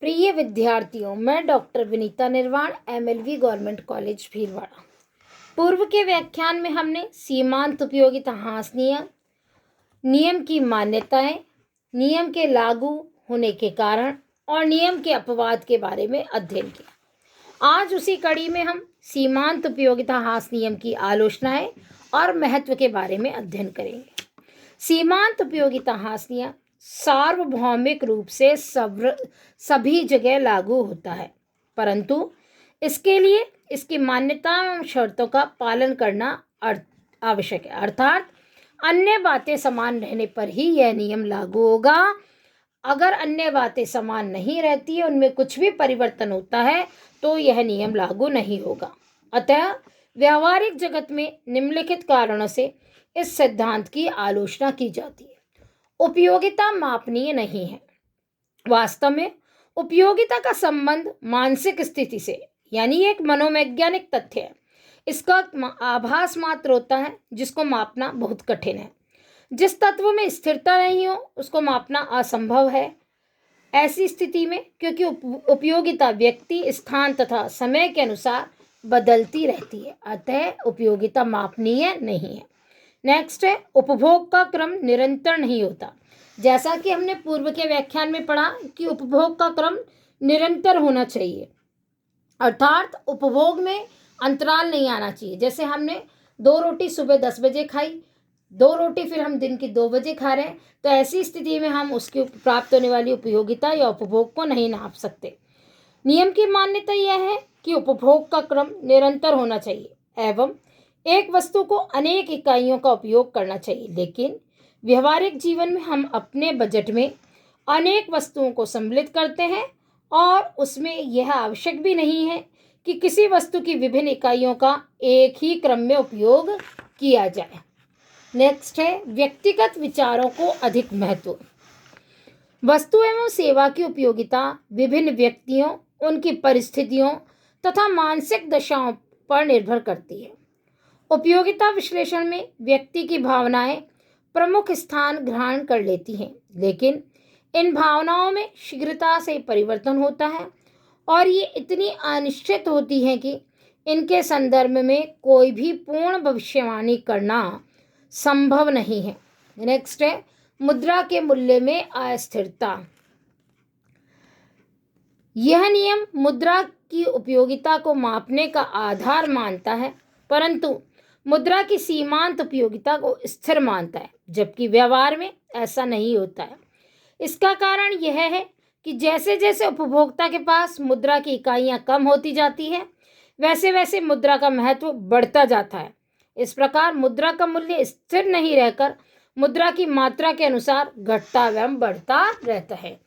प्रिय विद्यार्थियों, मैं डॉक्टर विनीता निर्वाण, एमएलवी गवर्नमेंट कॉलेज भीलवाड़ा। पूर्व के व्याख्यान में हमने सीमांत उपयोगिता ह्रास नियम, नियम की मान्यताएं, नियम के लागू होने के कारण और नियम के अपवाद के बारे में अध्ययन किया। आज उसी कड़ी में हम सीमांत उपयोगिता ह्रास नियम की आलोचनाएं और महत्व के बारे में अध्ययन करेंगे। सीमांत उपयोगिता ह्रास नियम सार्वभौमिक रूप से सभी जगह लागू होता है, परंतु इसके लिए इसकी मान्यता एवं शर्तों का पालन करना आवश्यक है। अर्थात अन्य बातें समान रहने पर ही यह नियम लागू होगा। अगर अन्य बातें समान नहीं रहती है, उनमें कुछ भी परिवर्तन होता है, तो यह नियम लागू नहीं होगा। अतः व्यावहारिक जगत में निम्नलिखित कारणों से इस सिद्धांत की आलोचना की जाती है। उपयोगिता मापनीय नहीं है। वास्तव में उपयोगिता का संबंध मानसिक स्थिति से, यानी एक मनोवैज्ञानिक तथ्य है। इसका आभास मात्र होता है, जिसको मापना बहुत कठिन है। जिस तत्व में स्थिरता नहीं हो, उसको मापना असंभव है। ऐसी स्थिति में क्योंकि उपयोगिता व्यक्ति, स्थान तथा समय के अनुसार बदलती रहती है, अतः उपयोगिता मापनीय नहीं है। नेक्स्ट है, उपभोग का क्रम निरंतर नहीं होता। जैसा कि हमने पूर्व के व्याख्यान में पढ़ा कि उपभोग का क्रम निरंतर होना चाहिए, अर्थात उपभोग में अंतराल नहीं आना चाहिए। जैसे हमने 2 रोटी सुबह 10 बजे खाई, 2 रोटी फिर हम दिन की 2 बजे खा रहे हैं, तो ऐसी स्थिति में हम उसकी प्राप्त होने वाली उपयोगिता या उपभोग को नहीं नाप सकते। नियम की मान्यता यह है कि उपभोग का क्रम निरंतर होना चाहिए एवं एक वस्तु को अनेक इकाइयों का उपयोग करना चाहिए। लेकिन व्यवहारिक जीवन में हम अपने बजट में अनेक वस्तुओं को सम्मिलित करते हैं और उसमें यह आवश्यक भी नहीं है कि किसी वस्तु की विभिन्न इकाइयों का एक ही क्रम में उपयोग किया जाए। नेक्स्ट है, व्यक्तिगत विचारों को अधिक महत्व। वस्तु एवं सेवा की उपयोगिता विभिन्न व्यक्तियों, उनकी परिस्थितियों तथा मानसिक दशाओं पर निर्भर करती है। उपयोगिता विश्लेषण में व्यक्ति की भावनाएं प्रमुख स्थान ग्रहण कर लेती हैं, लेकिन इन भावनाओं में शीघ्रता से परिवर्तन होता है और ये इतनी अनिश्चित होती हैं कि इनके संदर्भ में कोई भी पूर्ण भविष्यवाणी करना संभव नहीं है। नेक्स्ट है, मुद्रा के मूल्य में अस्थिरता। यह नियम मुद्रा की उपयोगिता को मापने का आधार मानता है, परंतु मुद्रा की सीमांत उपयोगिता को स्थिर मानता है, जबकि व्यवहार में ऐसा नहीं होता है। इसका कारण यह है कि जैसे जैसे उपभोक्ता के पास मुद्रा की इकाइयां कम होती जाती है, वैसे वैसे मुद्रा का महत्व बढ़ता जाता है। इस प्रकार मुद्रा का मूल्य स्थिर नहीं रहकर मुद्रा की मात्रा के अनुसार घटता एवं बढ़ता रहता है।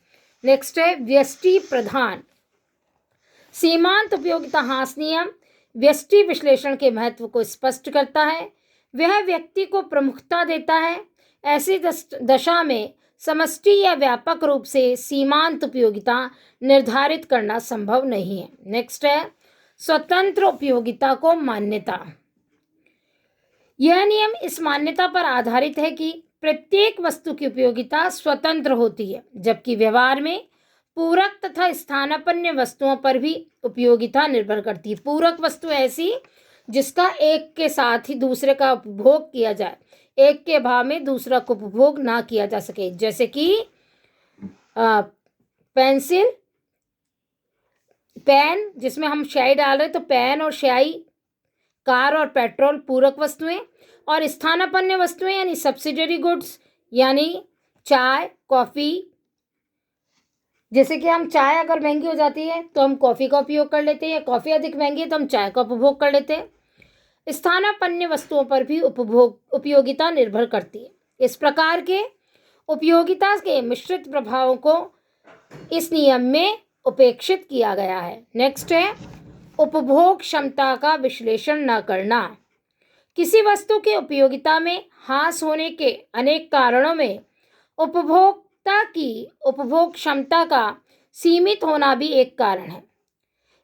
नेक्स्ट है, व्यष्टि प्रधान। सीमांत उपयोगिता ह्रास नियम व्यष्टि विश्लेषण के महत्व को स्पष्ट करता है। वह व्यक्ति को प्रमुखता देता है। ऐसी दशा में समष्टि या व्यापक रूप से सीमांत उपयोगिता निर्धारित करना संभव नहीं है। नेक्स्ट है, स्वतंत्र उपयोगिता को मान्यता। यह नियम इस मान्यता पर आधारित है कि प्रत्येक वस्तु की उपयोगिता स्वतंत्र होती है, जबकि व्यवहार में पूरक तथा स्थानापन्न वस्तुओं पर भी उपयोगिता निर्भर करती है। पूरक वस्तु ऐसी जिसका एक के साथ ही दूसरे का उपभोग किया जाए, एक के अभाव में दूसरा को उपभोग ना किया जा सके। जैसे कि पेंसिल, पेन जिसमें हम स्याही डाल रहे, तो पेन और स्याही, कार और पेट्रोल पूरक वस्तुएं, और स्थानापन्न वस्तुएं यानी सब्सिडरी गुड्स, यानी चाय, कॉफ़ी। जैसे कि हम चाय अगर महंगी हो जाती है तो हम कॉफ़ी का उपयोग कर लेते हैं, या कॉफ़ी अधिक महंगी है तो हम चाय का उपभोग कर लेते हैं। स्थानापन्न वस्तुओं पर भी उपयोगिता निर्भर करती है। इस प्रकार के उपयोगिता के मिश्रित प्रभावों को इस नियम में उपेक्षित किया गया है। नेक्स्ट है, उपभोग क्षमता का विश्लेषण न करना। किसी वस्तु की उपयोगिता में ह्रास होने के अनेक कारणों में उपभोक्ता की उपभोग क्षमता का सीमित होना भी एक कारण है।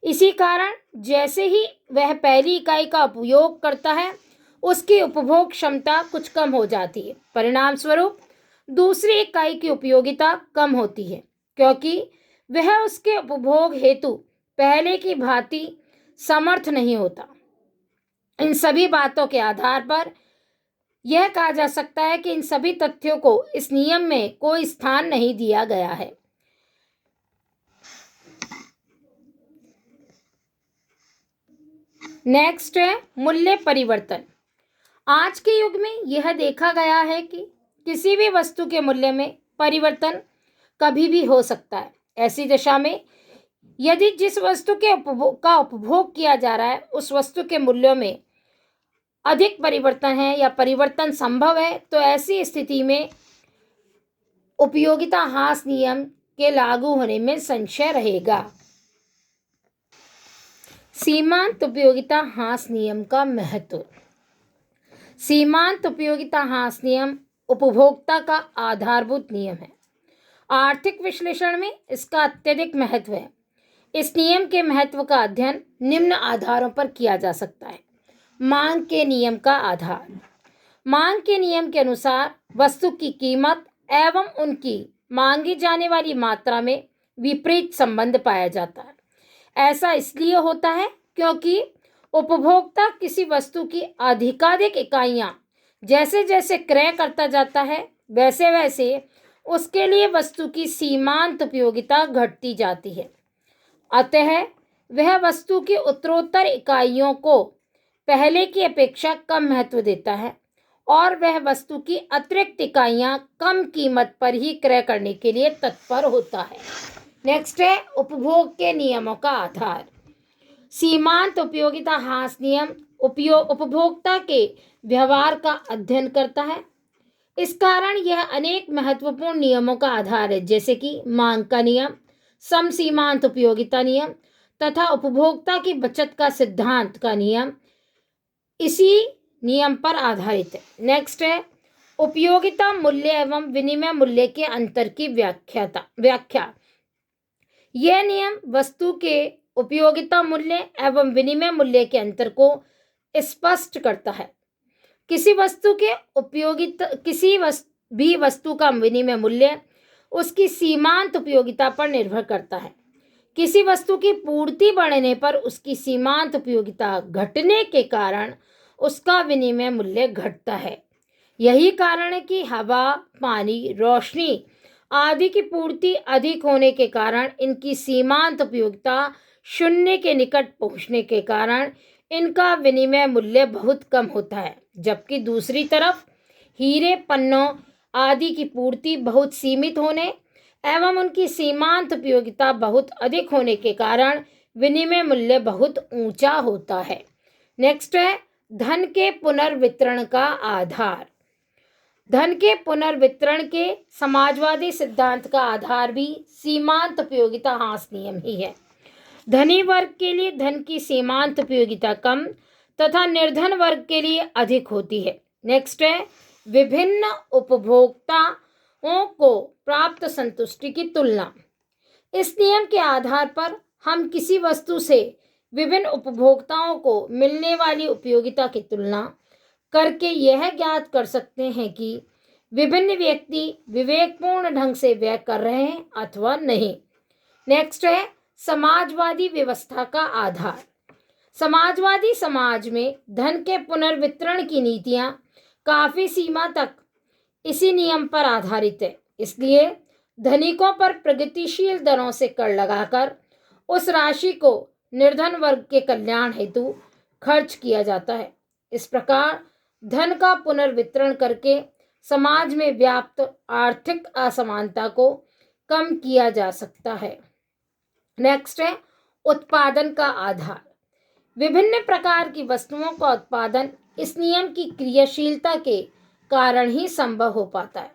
इसी कारण जैसे ही वह पहली इकाई का उपयोग करता है, उसकी उपभोग क्षमता कुछ कम हो जाती है। परिणाम स्वरूप दूसरी इकाई की उपयोगिता कम होती है, क्योंकि वह उसके उपभोग हेतु पहले की भांति समर्थ नहीं होता। इन सभी बातों के आधार पर यह कहा जा सकता है कि इन सभी तथ्यों को इस नियम में कोई स्थान नहीं दिया गया है। नेक्स्ट है मूल्य परिवर्तन। आज के युग में यह देखा गया है कि किसी भी वस्तु के मूल्य में परिवर्तन कभी भी हो सकता है। ऐसी दशा में यदि जिस वस्तु के उपभोग किया जा रहा है उस वस्तु के मूल्यों में अधिक परिवर्तन है या परिवर्तन संभव है, तो ऐसी स्थिति में उपयोगिता ह्रास नियम के लागू होने में संशय रहेगा। सीमांत उपयोगिता ह्रास नियम का महत्व। सीमांत उपयोगिता ह्रास नियम उपभोक्ता का आधारभूत नियम है। आर्थिक विश्लेषण में इसका अत्यधिक महत्व है। इस नियम के महत्व का अध्ययन निम्न आधारों पर किया जा सकता है। मांग के नियम का आधार। मांग के नियम के अनुसार वस्तु की कीमत एवं उनकी मांगी जाने वाली मात्रा में विपरीत संबंध पाया जाता है। ऐसा इसलिए होता है क्योंकि उपभोक्ता किसी वस्तु की अधिकाधिक इकाइयां जैसे जैसे क्रय करता जाता है वैसे वैसे उसके लिए वस्तु की सीमांत उपयोगिता घटती जाती है। अतः वह वस्तु की उत्तरोत्तर इकाइयों को पहले की अपेक्षा कम महत्व देता है और वह वस्तु की अतिरिक्त इकाइयां कम कीमत पर ही क्रय करने के लिए तत्पर होता है। नेक्स्ट है उपभोग के नियमों का आधार। सीमांत उपयोगिता ह्रास नियम उपभोक्ता के व्यवहार का अध्ययन करता है। इस कारण यह अनेक महत्वपूर्ण नियमों का आधार है, जैसे कि मांग का नियम, समसीमांत उपयोगिता नियम तथा उपभोक्ता की बचत का सिद्धांत का नियम इसी नियम पर आधारित है। नेक्स्ट है उपयोगिता मूल्य एवं विनिमय मूल्य के अंतर की व्याख्या। यह नियम वस्तु के उपयोगिता मूल्य एवं विनिमय मूल्य के अंतर को स्पष्ट करता है। किसी भी वस्तु का विनिमय मूल्य उसकी सीमांत उपयोगिता पर निर्भर करता है। किसी वस्तु की पूर्ति बढ़ने पर उसकी सीमांत उपयोगिता घटने के कारण उसका विनिमय मूल्य घटता है। यही कारण है कि हवा, पानी, रोशनी आदि की पूर्ति अधिक होने के कारण इनकी सीमांत उपयोगिता शून्य के निकट पहुंचने के कारण इनका विनिमय मूल्य बहुत कम होता है, जबकि दूसरी तरफ हीरे, पन्नों आदि की पूर्ति बहुत सीमित होने एवं उनकी सीमांत उपयोगिता बहुत अधिक होने के कारण विनिमय मूल्य बहुत ऊंचा होता है। नेक्स्ट है धन के पुनर्वितरण का आधार। धन के पुनर्वितरण के समाजवादी सिद्धांत का आधार भी सीमांत उपयोगिता ह्रास नियम ही है। धनी वर्ग के लिए धन की सीमांत उपयोगिता कम तथा निर्धन वर्ग के लिए अधिक होती है। नेक्स्ट है विभिन्न उपभोक्ताओं को प्राप्त संतुष्टि की तुलना। इस नियम के आधार पर हम किसी वस्तु से विभिन्न उपभोक्ताओं को मिलने वाली उपयोगिता की तुलना करके यह ज्ञात कर सकते हैं कि विभिन्न व्यक्ति विवेकपूर्ण ढंग से व्यय कर रहे हैं अथवा नहीं। नेक्स्ट है समाजवादी व्यवस्था का आधार। समाजवादी समाज में धन के पुनर्वितरण की नीतियां काफी सीमा तक इसी नियम पर आधारित है। इसलिए धनिकों पर प्रगतिशील दरों से कर लगाकर उस राशि को निर्धन वर्ग के कल्याण हेतु खर्च किया जाता है। इस प्रकार धन का पुनर्वितरण करके समाज में व्याप्त आर्थिक असमानता को कम किया जा सकता है। नेक्स्ट है उत्पादन का आधार। विभिन्न प्रकार की वस्तुओं का उत्पादन इस नियम की क्रियाशीलता के कारण ही संभव हो पाता है।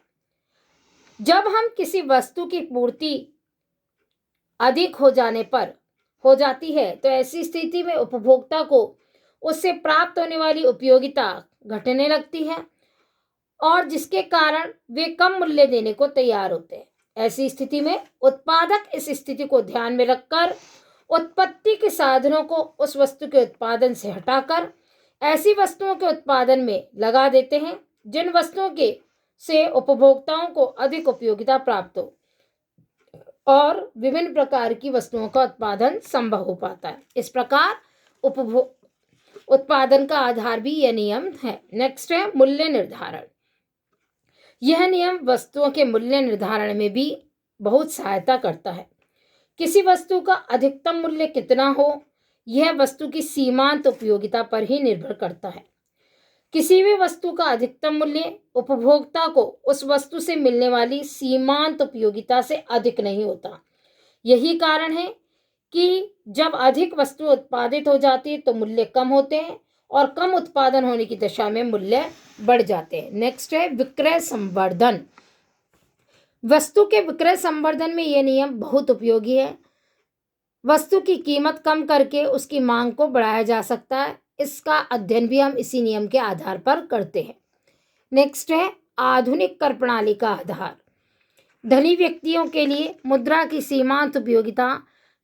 जब हम किसी वस्तु की पूर्ति अधिक हो जाती है तो ऐसी स्थिति में उपभोक्ता को उससे प्राप्त होने वाली उपयोगिता घटने लगती है और जिसके कारण वे कम मूल्य देने को तैयार होते हैं। ऐसी स्थिति में उत्पादक इस स्थिति को ध्यान में रखकर उत्पत्ति के साधनों को उस वस्तु के उत्पादन से हटाकर ऐसी वस्तुओं के उत्पादन में लगा देते हैं जिन वस्तुओं के से उपभोक्ताओं को अधिक उपयोगिता प्राप्त हो। और विभिन्न प्रकार की वस्तुओं का उत्पादन संभव हो पाता है। इस प्रकार उत्पादन का आधार भी यह नियम है। नेक्स्ट है मूल्य निर्धारण। यह नियम वस्तुओं के मूल्य निर्धारण में भी बहुत सहायता करता है। किसी वस्तु का अधिकतम मूल्य कितना हो, यह वस्तु की सीमांत उपयोगिता पर ही निर्भर करता है। किसी भी वस्तु का अधिकतम मूल्य उपभोक्ता को उस वस्तु से मिलने वाली सीमांत उपयोगिता से अधिक नहीं होता। यही कारण है कि जब अधिक वस्तु उत्पादित हो जाती है तो मूल्य कम होते हैं और कम उत्पादन होने की दशा में मूल्य बढ़ जाते हैं। नेक्स्ट है विक्रय संवर्धन। वस्तु के विक्रय संवर्धन में यह नियम बहुत उपयोगी है। वस्तु की कीमत कम करके उसकी मांग को बढ़ाया जा सकता है। इसका अध्ययन भी हम इसी नियम के आधार पर करते हैं। नेक्स्ट है आधुनिक कर प्रणाली का आधार। धनी व्यक्तियों के लिए मुद्रा की सीमांत उपयोगिता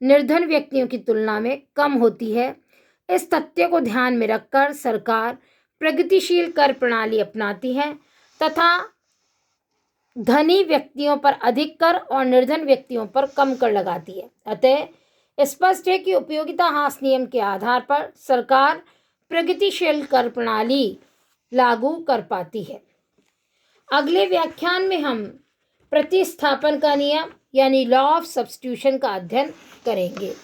निर्धन व्यक्तियों की तुलना में कम होती है। इस तथ्य को ध्यान में रखकर सरकार प्रगतिशील कर प्रणाली अपनाती है तथा धनी व्यक्तियों पर अधिक कर और निर्धन व्यक्तियों पर कम कर लगाती है। अतः स्पष्ट है कि उपयोगिता ह्रास नियम के आधार पर सरकार प्रगतिशील कर प्रणाली लागू कर पाती है। अगले व्याख्यान में हम प्रतिस्थापन का नियम यानी लॉ ऑफ सब्स्टिट्यूशन का अध्ययन करेंगे।